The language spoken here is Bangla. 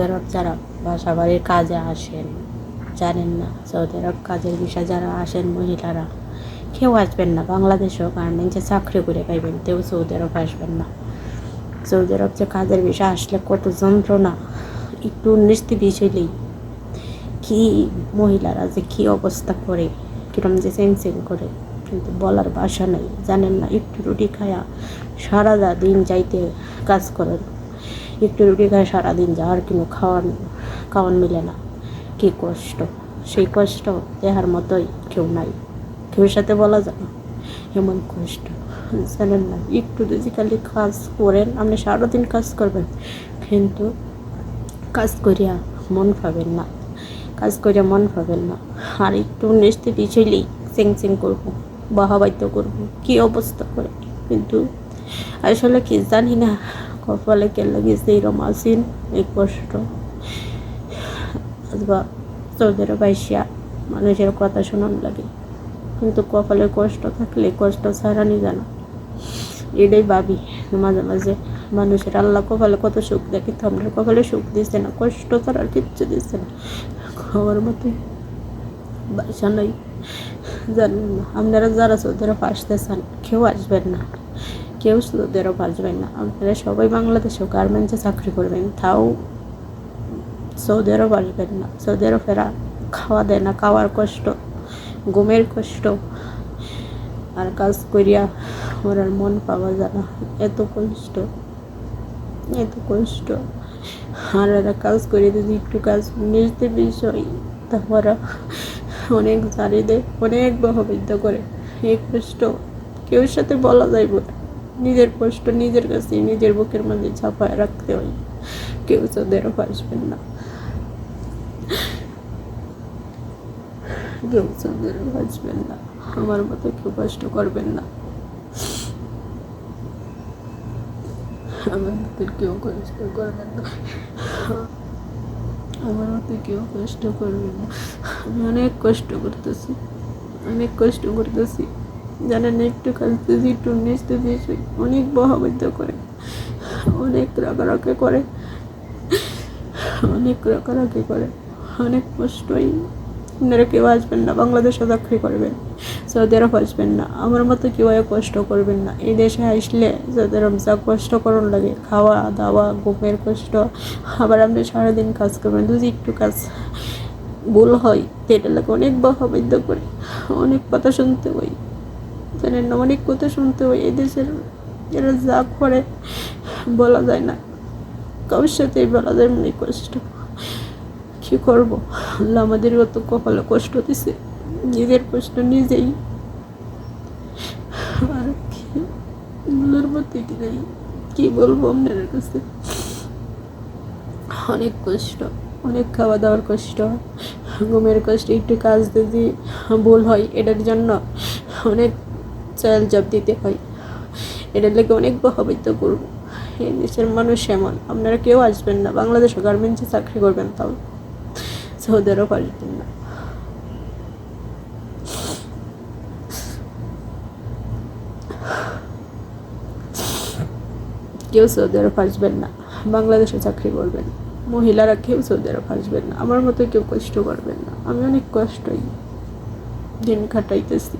আরব যারা বাসা বাড়ির কাজে আসেন, জানেন না সৌদি আরব কাজের বিষয়ে যারা আসেন মহিলারা, কেউ আসবেন না। বাংলাদেশেও গার্মেন্টসে চাকরি করে পাইবেন, কেউ সৌদি আরব আসবেন না। সৌদি আরব যে কাজের বিষয় আসলে কত যন্ত্রণা, একটু 19-20 হইলেই কি মহিলারা যে কি অবস্থা করে, কিরম যে চেঞ্জিং করে, কিন্তু বলার ভাষা নেই। জানেন না, একটু রুটি খায়া সারা দিন যাইতে কাজ করেন, একটু রুটি খায় সারাদিন যাওয়ার কিন্তু খাওয়ান মিলে না। কি কষ্ট, সেই কষ্ট দেহার মতোই কেউ নাই, কেউ সাথে বলা যায় না এমন কষ্ট। জানেন না, একটু যদি খালি কাজ করেন, আপনি সারাদিন কাজ করবেন, কিন্তু কাজ করিয়া মন পাবেন না, কাজ করিয়া মন পাবেন না। আর একটু নিচতে পিছলেই চেং করবো, বাহাবাইতে করবো, কি অবস্থা করে। কিন্তু আসলে কি জানি না, কপালে কে লাগিয়েছে এরম আসিন এই কষ্ট। অথবা সৌদি আরব আইসা মানুষের কথা শোনান লাগে, কিন্তু কপালে কষ্ট থাকলে কষ্ট ছাড়ানি জানা। এটাই ভাবি মাঝে মাঝে, মানুষের আল্লাহ কপালে কত সুখ দেখে, তো আমরা কপালে সুখ দিচ্ছে না, কষ্ট ছাড়া আর কিচ্ছু দিচ্ছে না। খাওয়ার মতো বাসা নাই। জানেন না, আপনারা যারা সৌদি আরব আসতে চান, কেউ আসবেন না, কেউ সৌদি আরব আসবেন না। আপনারা সবাই বাংলাদেশেও গার্মেন্টসে চাকরি করবেন, তাও সৌদি আরব আসবেন না। সৌদি আরবেরা খাওয়া দেয় না, খাওয়ার কষ্ট, ঘুমের কষ্ট, আর কাজ করিয়া ওরার মন পাওয়া যায় না। এত কষ্ট, এত কষ্ট। আর এরা কাজ করে যদি একটু কাজ নিজেদের বিষয়, তারপর অনেক জারি দেয়, অনেক বহবিদ্ধ করে। এই কষ্ট কেউ সাথে বলা যাইব না, নিজের কষ্ট নিজের কাছে নিজের বুকের মধ্যে চাপায় রাখতে হয়। কেউ সৌদি আরব আসবেন না, কেউ সৌদি আরব আসবেন না। আমার মতো কেউ কষ্ট করবেন না, আমার মতো কেউ কষ্ট করবেন না, আমার মতো কেউ কষ্ট করবে না। আমি অনেক কষ্ট করতেছি, অনেক কষ্ট করতেছি। জানেন, একটু কাজতেছি, একটু নিচতে দিয়েছি, অনেক বহাবদ্ধ করে, অনেক রাগারাগি করে, অনেক রাগারাগি করে, অনেক কষ্টই। আপনারা কেউ আসবেন না, বাংলাদেশে চাকরি করবেন, সৌদি আরব আসবেন না। আমার মতো কেউ কষ্ট করবেন না। এই দেশে আসলে সৌদি আরব যা কষ্ট করুন লাগে, খাওয়া দাওয়া, ঘুমের কষ্ট, আবার আপনি সারাদিন কাজ করবেন, যদি একটু কাজ ভুল হয় এটা লাগে অনেক বহাবদ্ধ করে, অনেক কথা শুনতে হয়। জানেন না, অনেক কথা শুনতে হয়। এই দেশের এরা যা করে বলা যায় না, কারোর সাথেই বলা যায় না এই কষ্ট। কী করবো, আল্লাহ আমাদের অত কপালে কষ্ট দিছে, নিজের কষ্ট নিজেই। আর কি বলার মতো কি নেই, কী বলবো আপনাদের কাছে। অনেক কষ্ট, অনেক খাওয়া দাওয়ার কষ্ট, ঘুমের কষ্ট, একটু কাজ যদি ভুল হয় এটার জন্য অনেক চাল জব দিতে হয়। এটার লেগে অনেক বহাবদ্ধ করবো। এই দেশের মানুষ এমন, আপনারা কেউ আসবেন না, বাংলাদেশে গার্মেন্টসে চাকরি করবেন, তাও সৌদি আরব আসবেন না। কেউ সৌদি আরব আসবেন না, বাংলাদেশে চাকরি করবেন। মহিলারা কেউ সৌদি আরব আসবেন না, আমার মতো কেউ কষ্ট করবেন না। আমি অনেক কষ্টই দিন কাটাইতেছি।